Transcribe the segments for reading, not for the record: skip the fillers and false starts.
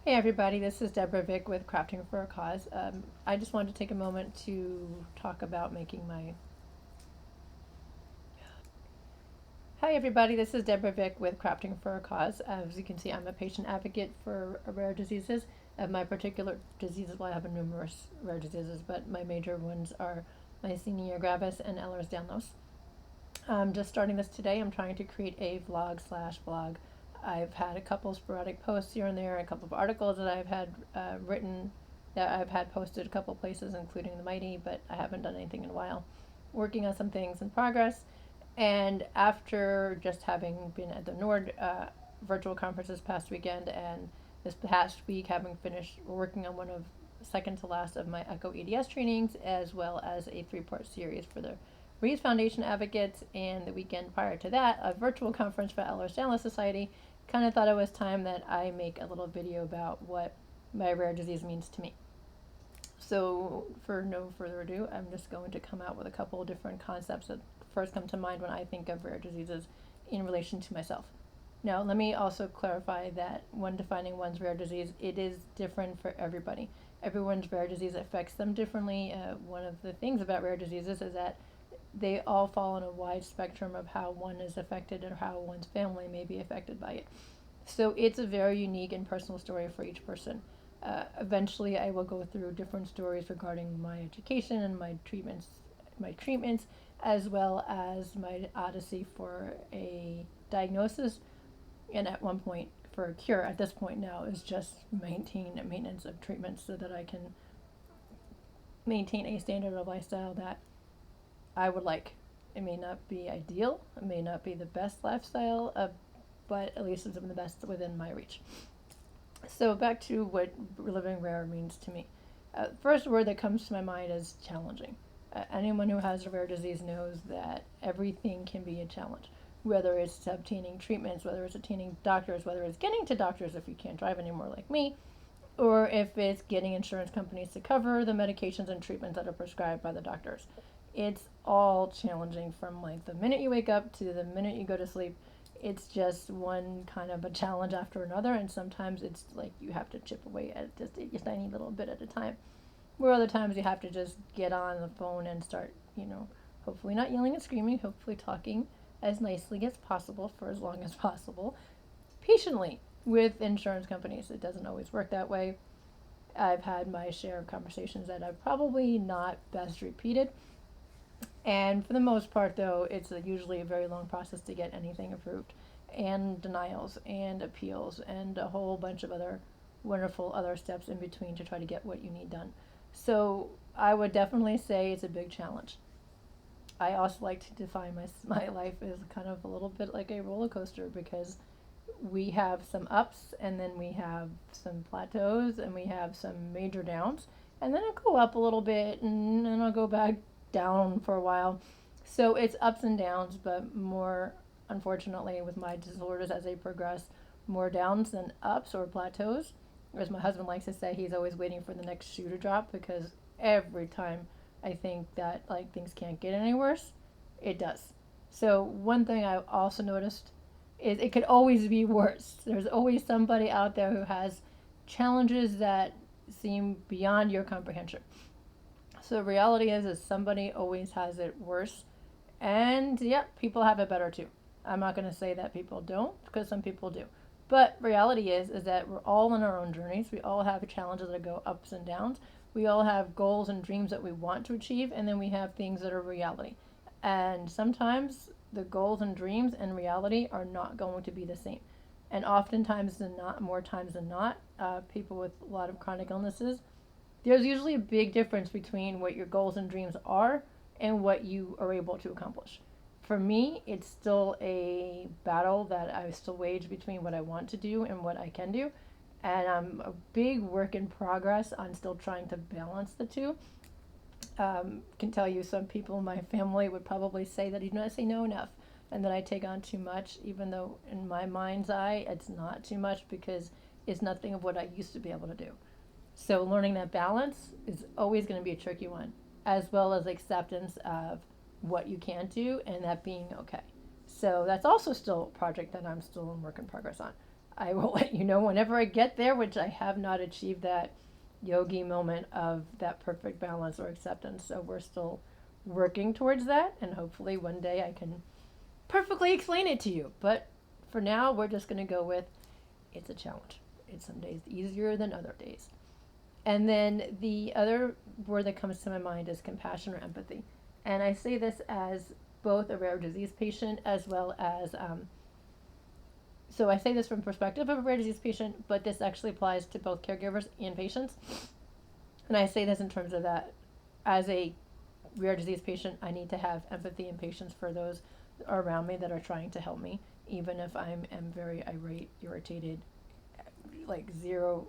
Hey everybody, this is Deborah Vick with Crafting for a Cause. I just wanted to take a moment to talk about making my. Hi everybody, this is Deborah Vick with Crafting for a Cause. As you can see, I'm a patient advocate for rare diseases. My particular diseases, well, I have numerous rare diseases, but my major ones are myasthenia gravis and Ehlers-Danlos. Just starting this today, I'm trying to create a vlog slash blog. I've had a couple sporadic posts here and there, a couple of articles that I've had written that I've had posted a couple places, including the Mighty, but I haven't done anything in a while. Working on some things in progress. And after just having been at the Nord virtual conference this past weekend and this past week having finished working on one of second to last of my Echo EDS trainings, as well as a three-part series for the Rees Foundation Advocates, and the weekend prior to that, a virtual conference for Ehlers-Danlos Society, kind of thought it was time that I make a little video about what my rare disease means to me. So, for no further ado, I'm just going to come out with a couple of different concepts that first come to mind when I think of rare diseases in relation to myself. Now, let me also clarify that when defining one's rare disease, it is different for everybody. Everyone's rare disease affects them differently. One of the things about rare diseases is that they all fall on a wide spectrum of how one is affected or how one's family may be affected by it. So it's a very unique and personal story for each person. Eventually, I will go through different stories regarding my education and my treatments, as well as my odyssey for a diagnosis, and at one point for a cure. At this point now is just maintenance of treatments so that I can maintain a standard of lifestyle that I would like. It may not be ideal, it may not be the best lifestyle, but at least it's the best within my reach. So back to what living rare means to me. First word that comes to my mind is challenging. Anyone who has a rare disease knows that everything can be a challenge. Whether it's obtaining treatments, whether it's obtaining doctors, whether it's getting to doctors if you can't drive anymore like me, or if it's getting insurance companies to cover the medications and treatments that are prescribed by the doctors. It's all challenging from like the minute you wake up to the minute you go to sleep. It's just one kind of a challenge after another, and sometimes it's like you have to chip away at just a tiny little bit at a time. Where other times you have to just get on the phone and start, hopefully not yelling and screaming, hopefully talking as nicely as possible for as long as possible, patiently with insurance companies. It doesn't always work that way. I've had my share of conversations that I've probably not best repeated. And for the most part, though, it's usually a very long process to get anything approved, and denials, and appeals, and a whole bunch of other wonderful other steps in between to try to get what you need done. So I would definitely say it's a big challenge. I also like to define my life as kind of a little bit like a roller coaster because we have some ups and then we have some plateaus and we have some major downs, and then I'll go up a little bit and then I'll go back down for a while. So it's ups and downs, but more, unfortunately, with my disorders as they progress, more downs than ups or plateaus. As my husband likes to say, he's always waiting for the next shoe to drop because every time I think that like things can't get any worse, it does. So one thing I also noticed is it could always be worse. There's always somebody out there who has challenges that seem beyond your comprehension. So the reality is somebody always has it worse, and yeah, people have it better too. I'm not going to say that people don't because some people do. But reality is that we're all on our own journeys. We all have challenges that go ups and downs. We all have goals and dreams that we want to achieve, and then we have things that are reality. And sometimes the goals and dreams and reality are not going to be the same. And oftentimes than not, more times than not, people with a lot of chronic illnesses, there's usually a big difference between what your goals and dreams are and what you are able to accomplish. For me, it's still a battle that I still wage between what I want to do and what I can do. And I'm a big work in progress on still trying to balance the two. Can tell you some people in my family would probably say that I do not say no enough and that I take on too much, even though in my mind's eye it's not too much because it's nothing of what I used to be able to do. So learning that balance is always going to be a tricky one, as well as acceptance of what you can't do and that being okay. So that's also still a project that I'm still in work in progress on. I will let you know whenever I get there, which I have not achieved that yogi moment of that perfect balance or acceptance. So we're still working towards that, and hopefully one day I can perfectly explain it to you. But for now, we're just going to go with it's a challenge. It's some days easier than other days. And then the other word that comes to my mind is compassion or empathy. And I say this as both a rare disease patient as well as, so I say this from the perspective of a rare disease patient, but this actually applies to both caregivers and patients. And I say this in terms of that as a rare disease patient, I need to have empathy and patience for those around me that are trying to help me, even if am very irate, irritated, like zero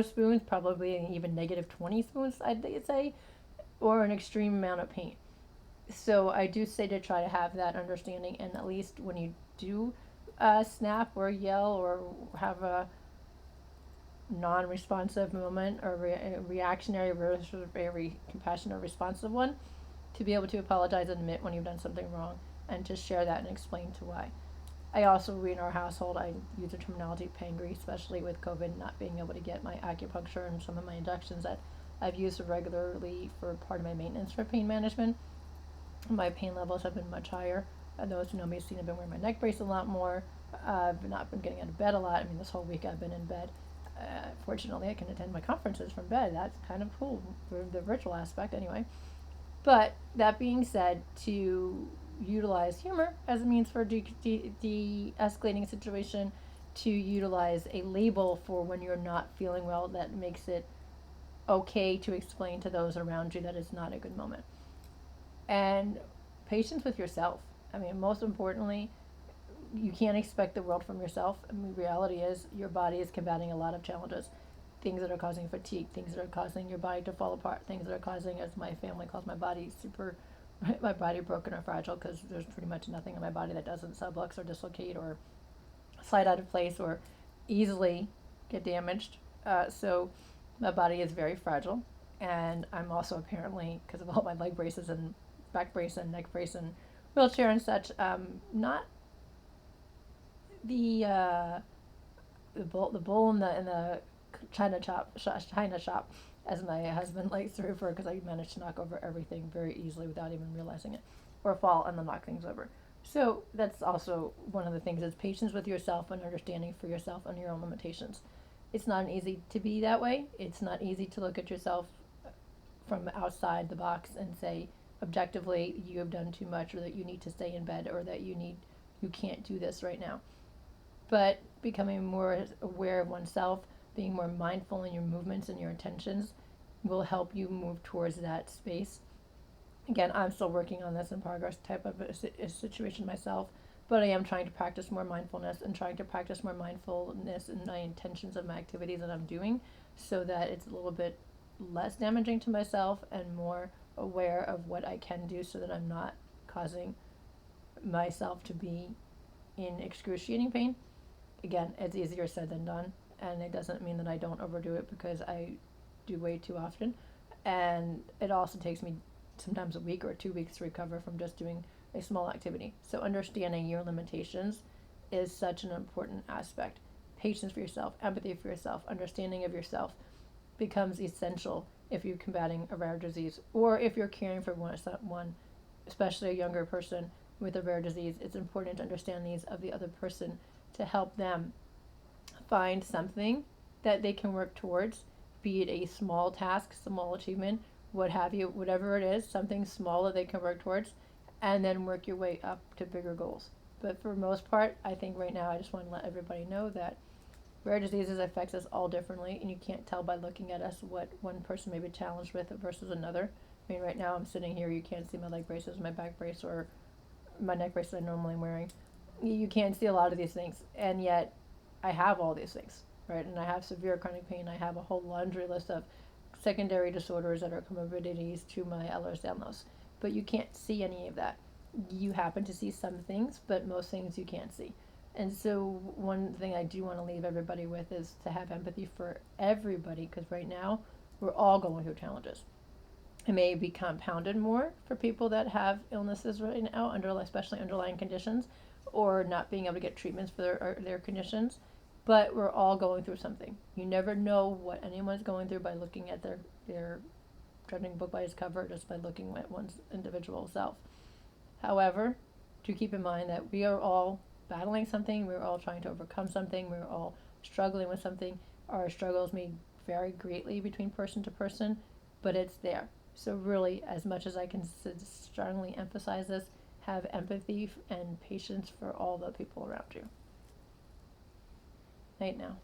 spoons, probably even negative 20 spoons, I'd say, or an extreme amount of pain. So I do say to try to have that understanding, and at least when you do snap or yell or have a non-responsive moment or reactionary versus a very compassionate responsive one, to be able to apologize and admit when you've done something wrong and to share that and explain to why. I also, in our household, I use the terminology pangry, especially with COVID not being able to get my acupuncture and some of my injections that I've used regularly for part of my maintenance for pain management. My pain levels have been much higher. Those who know me have seen I've been wearing my neck brace a lot more. I've not been getting out of bed a lot. I mean, this whole week I've been in bed. Fortunately, I can attend my conferences from bed. That's kind of cool for the virtual aspect, anyway. But that being said, to utilize humor as a means for de-escalating a situation, to utilize a label for when you're not feeling well that makes it okay to explain to those around you that it's not a good moment. And patience with yourself. I mean, most importantly, you can't expect the world from yourself. I mean, reality is your body is combating a lot of challenges. Things that are causing fatigue, things that are causing your body to fall apart, things that are causing, as my family calls my body, my body broken or fragile, because there's pretty much nothing in my body that doesn't sublux or dislocate or slide out of place or easily get damaged. So my body is very fragile, and I'm also apparently, because of all my leg braces and back brace and neck brace and wheelchair and such, not the bull in the China shop, as my husband likes to refer, because I managed to knock over everything very easily without even realizing it, or fall and then knock things over. So that's also one of the things is patience with yourself and understanding for yourself and your own limitations. It's not easy to be that way. It's not easy to look at yourself from outside the box and say objectively you have done too much, or that you need to stay in bed, or that you can't do this right now. But becoming more aware of oneself, being more mindful in your movements and your intentions will help you move towards that space. Again, I'm still working on this in progress type of a situation myself, but I am trying to practice more mindfulness and trying to practice more mindfulness in my intentions of my activities that I'm doing, so that it's a little bit less damaging to myself and more aware of what I can do, so that I'm not causing myself to be in excruciating pain. Again, it's easier said than done, and it doesn't mean that I don't overdo it, because I do way too often. And it also takes me sometimes a week or 2 weeks to recover from just doing a small activity. So understanding your limitations is such an important aspect. Patience for yourself, empathy for yourself, understanding of yourself becomes essential if you're combating a rare disease, or if you're caring for one, especially a younger person with a rare disease. It's important to understand needs of the other person to help them find something that they can work towards, be it a small task, small achievement, what have you, whatever it is, something small that they can work towards, and then work your way up to bigger goals. But for the most part, I think right now I just want to let everybody know that rare diseases affects us all differently, and you can't tell by looking at us what one person may be challenged with versus another. I mean, right now I'm sitting here, you can't see my leg braces, my back brace, or my neck brace that I normally am wearing. You can't see a lot of these things, and yet I have all these things, right? And I have severe chronic pain. I have a whole laundry list of secondary disorders that are comorbidities to my Ehlers-Danlos. But you can't see any of that. You happen to see some things, but most things you can't see. And so one thing I do want to leave everybody with is to have empathy for everybody, because right now we're all going through challenges. It may be compounded more for people that have illnesses right now, especially underlying conditions, or not being able to get treatments for their conditions. but we're all going through something. You never know what anyone's going through by looking at their judging book by its cover, just by looking at one's individual self. However, do keep in mind that we are all battling something, we're all trying to overcome something, we're all struggling with something. Our struggles may vary greatly between person to person, but it's there. So really, as much as I can strongly emphasize this, have empathy and patience for all the people around you. Night now.